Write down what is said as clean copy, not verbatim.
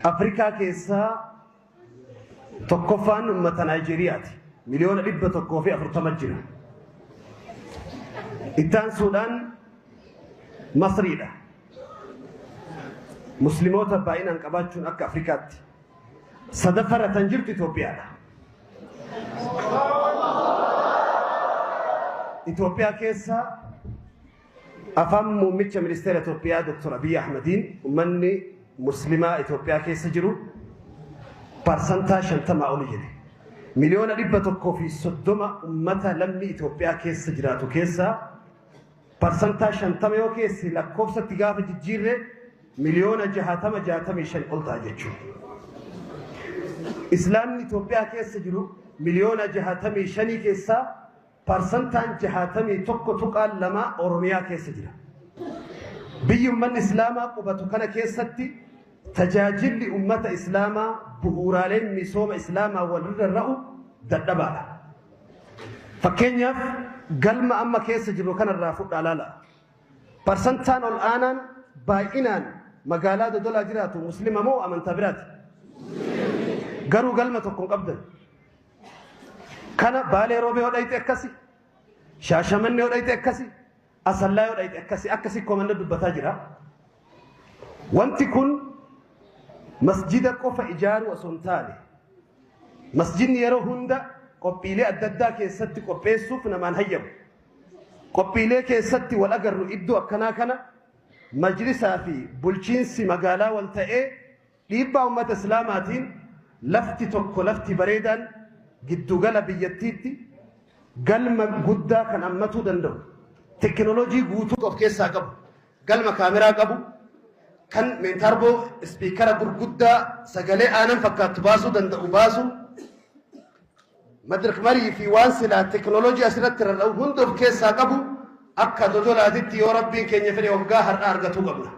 Afrikaa keessaa tokkoffaan uummata Naayijeriyaati. Miliyoona 140 jira. Ittaan Suudaan Masriidha. Musliimoota baay'inaan qabaachuun akka Afrikaatti. Sadaffara tan jirtu Itoophiyaadha. Itoophiyaa keessa afaan muummicha ministeera Itoophiyaa Dr. Abiy Ahmediin uummanni muslimaa Itoophiyaa keessa jiru parsantaa 50 oli jedhe. Miliyoona 130 uummata lammii Itoophiyaa keessa jiraatu keessaa parsantaa 50 yoo keessi lakkoofsatti gaafa jijjiirre miliyoona 65 ol ta'a jechuudha. Islaamni Itoophiyaa keessa jiru miliyoona 65 keessaa parsantaan 61.2 Oromiyaa keessa jira. Biyyi uummanni Islaamaa qubatu kana keessatti tajaajilli uummata Islaamaa bu'uuraaleen misooma Islaamaa walirra ra'u dadhabaadha. Fakkeenyaaf galma amma keessa jiru kanarraa fudhaa laala. Parsantaan ol aanaan baay'inaan magaalaa Dodolaa jiraatu muslima moo amantaa biraati? Garuu galma tokko hin qabdan. Kana Baalee Roobee yoo dhayite akkasi, Shaashamannee yoo dhayite akkasi, Asallaa yoo dhayite akkasi komanda dubbataa jira. Wanti kun masjida qofa ijaaruu osoo hin taane masjidni yeroo hunda qophiilee adda addaa keessatti qopheessuuf namaan hayyamu. Qophiilee keessatti wal agarru iddoo akkanaa kana majlisaa fi bulchiinsi magaalaa wal ta'ee dhiibbaa uummata Islaamaatiin lafti tokko lafti bareedaan giddugala biyyattiitti galma guddaa kan hammatuu danda'u tekinooloojii guutuu of keessaa qabu galma kaameraa qabu kan meentarboo ispiikara gurguddaa sagalee aanan fakkaatu baasuu danda'u baasu madirak marii fi waan silaa tekinooloojii asirratti rarra'u hunda of keessaa qabu akka Dodolaatitti yoo rabbiin keenya fedhe waggaa har'a argatuu qabna.